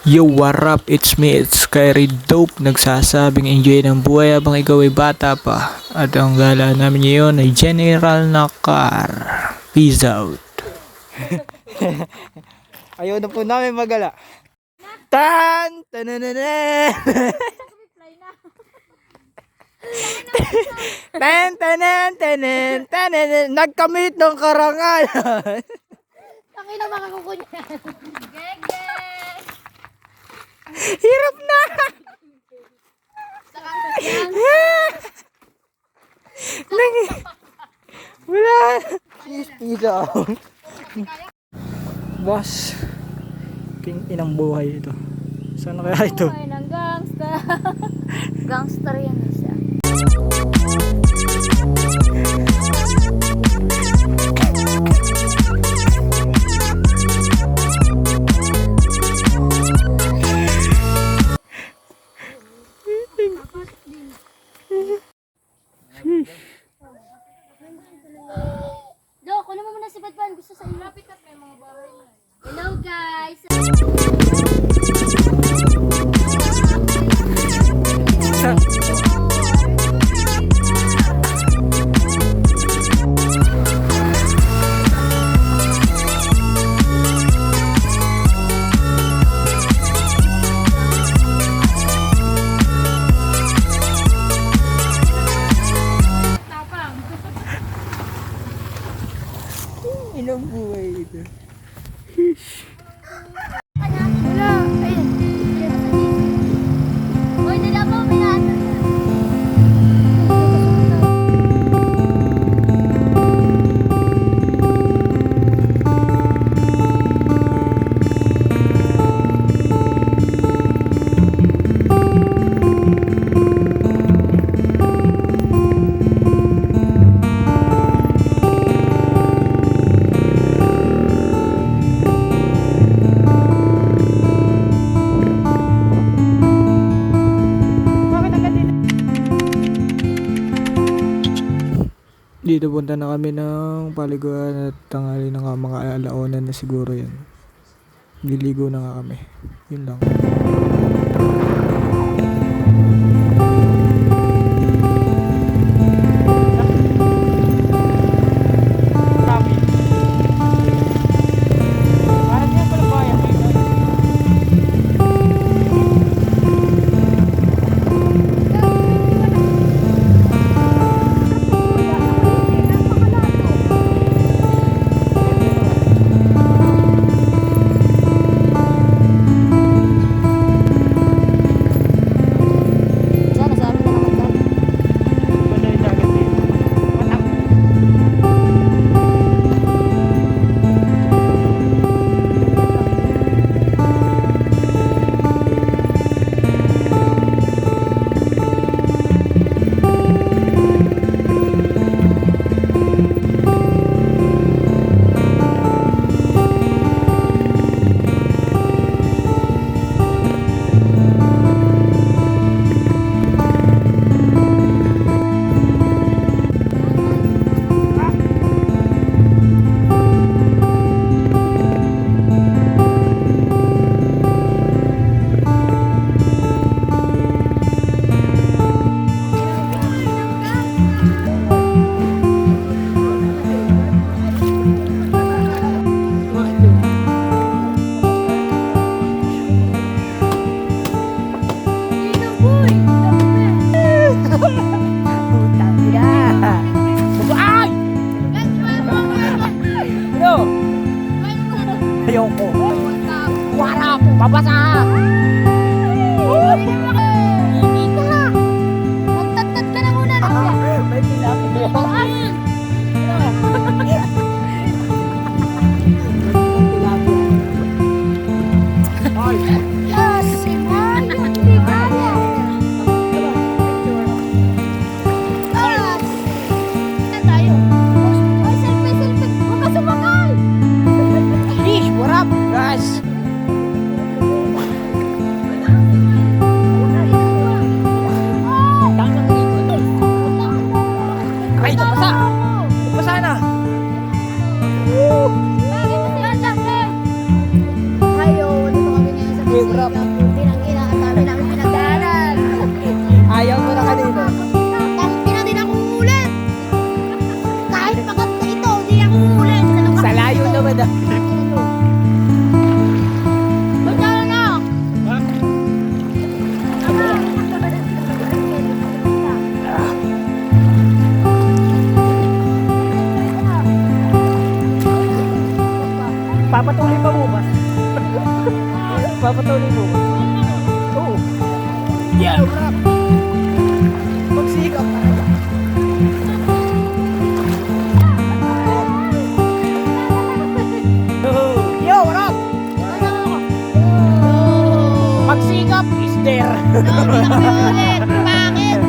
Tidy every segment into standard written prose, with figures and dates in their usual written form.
Yo, what up? It's me, it's Kyrie Dope. Nagsasabing enjoy ng buhay habang ikaw ay bata pa. At ang gala namin ngayon ay general na car. Peace out. Ayaw na po namin magala. Tan! Tanananan! Tan! Tanan! Tanan! Tanan! Nagkamit ng karangalan! Tangin na mga kukunyan. Gege! Hirap na! Wala! Speed out! Boss, king inang buhay ito. Saan kaya ito? Buhay ng gangster. Gangster yan siya. Do, kunin mo muna si Badban. Gusto sa iyo. Lapit at may mga bahay na. Hello guys! Inang buhay ito. Wala. Ayun. Uy, nila mo. Pinaanan na. Dito punta na kami ng paliguan at tanghali na nga, mga alauna na siguro yan. Liligo na nga kami. Yun lang. Parang yan pala bayan mo ito. Sana sa amin na naman dahil. Wala yung dagat dito. Watak. Putang ina. Ay! Ano? Ayoko. Wala po, babasa. Hindi ka na. Magtatad ka na muna. May pinapagawa. Ay! Yes! Simon! Hindi kaya. Yes! Na tayo. Ay, selfie, selfie. Huwag ka sumakay. Fish, what up, guys? Ay, napasa! Napasa na! Bakit mo sila Pinang-ina, ang dami namin pinagdaanan. Ayaw mo na kanina. Tangina din ako ulit. Kahit pagat na ito, di ako ulit. Sa layo naman ah. Magkano na? Papatuloy pa bukas. Papatuloy bukas. Oo. Yeah. Magsikap. Yo, what up? Magsikap is there. Ulit. Bakit?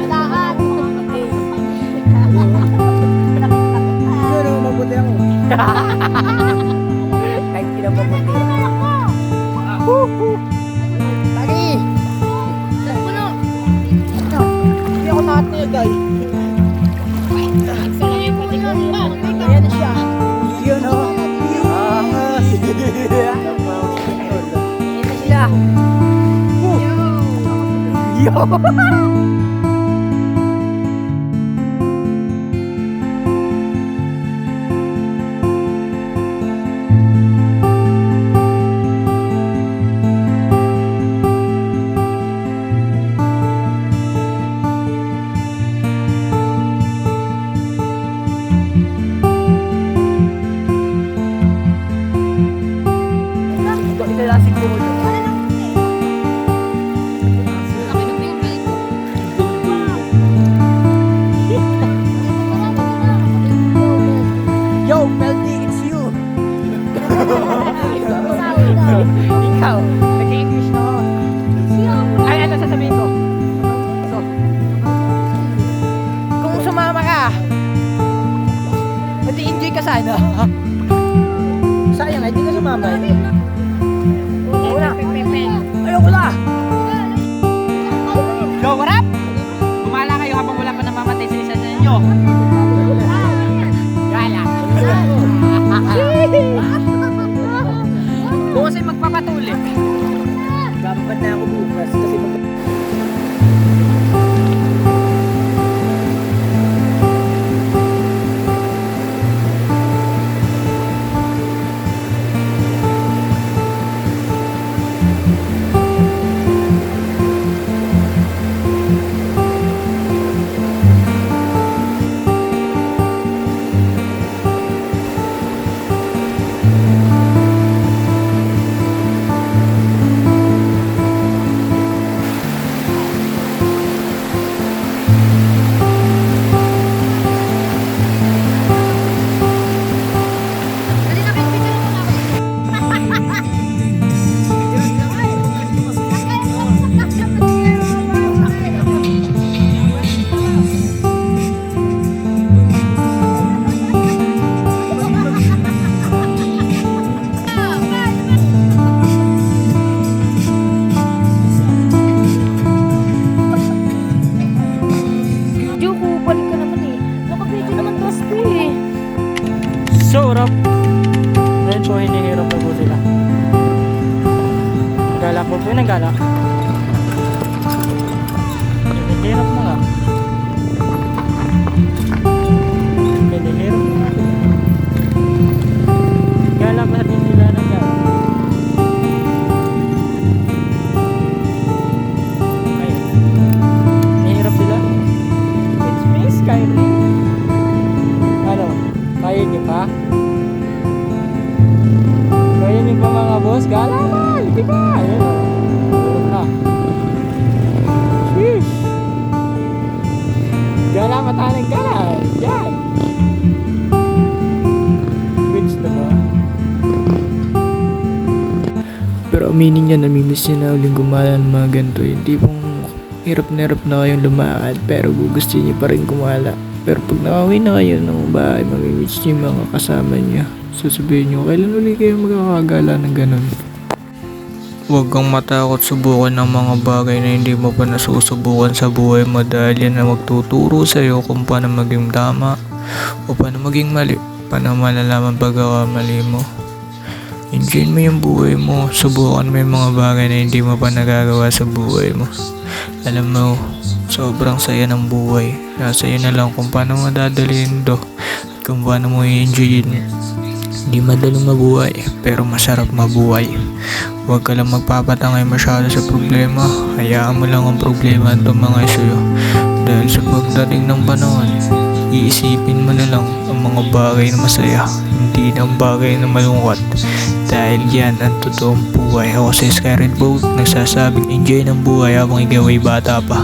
Lahat. Pero mabuti ako. Kahit kinababuti. Lagi! Puno. Hindi ako natigay. Ayan na siya. Yun o. Angas. Ayan na siya. Yo! Ito lang siguro. Yo, Melty, it's you. Ikaw, nag-English na ako. Ay, ano sasabihin ko? So, kung sumama ka, mag-enjoy ka sana. Sayang, hindi ka sumama. Wala. Ayoko na. Yo, what up? Gumala kayo habang wala pa namamatay sa isa ninyo. Gala. Bukas ay magpapatuloy. Bababad na ako bukas kasi so, Rob. Dahil po, hinihirap na po sila. Gala po po, nagala. Hinihirap mo nga. Hinihirap mo nga. Gala pa din nila ng gala. Ay. Hinihirap sila. It's me, Skyrim. Ano? Kaya niyo pa? Kaya niyo pa mga boss? Gala na! Hindi pa! Ayun o. Tulog na. Sheesh! Gala matanig ka na! Yan! Switch na ba? Pero aminin niya, namimiss niya na uling gumala ng mga ganito. Yung tipong hirap na kayong lumakad pero gusto niya pa rin gumala. Pero pag nakawin na kayo ng bahay, mamimiss niyo yung mga kasama niya. Sasabihin niyo, kailan ulit kayo magkakagala ng ganun? Huwag kang matakot subukan ng mga bagay na hindi mo pa nasusubukan sa buhay mo dahil yan na magtuturo sa iyo kung paano maging tama o paano maging mali. Paano malalaman pagkakamali mo. Enjoy mo yung buhay mo. Subukan mo yung mga bagay na hindi mo pa nagagawa sa buhay mo. Alam mo, sobrang saya ng buhay. Nasa iyo na lang kung paano mo dadalhin do. At kung paano mo i-enjoy yun. Hindi madaling mabuhay, pero masarap mabuhay. Huwag ka lang magpapatangay masyado sa problema. Hayaan mo lang ang problema at mga sa'yo. Dahil sa pagdating ng panahon, iisipin mo na lang ang mga bagay na masaya, hindi ng bagay na malungkot. Dahil yan ang totoong buhay. Ako si Skyred Boat, nagsasabing enjoy ng buhay habang ikaw ay bata pa.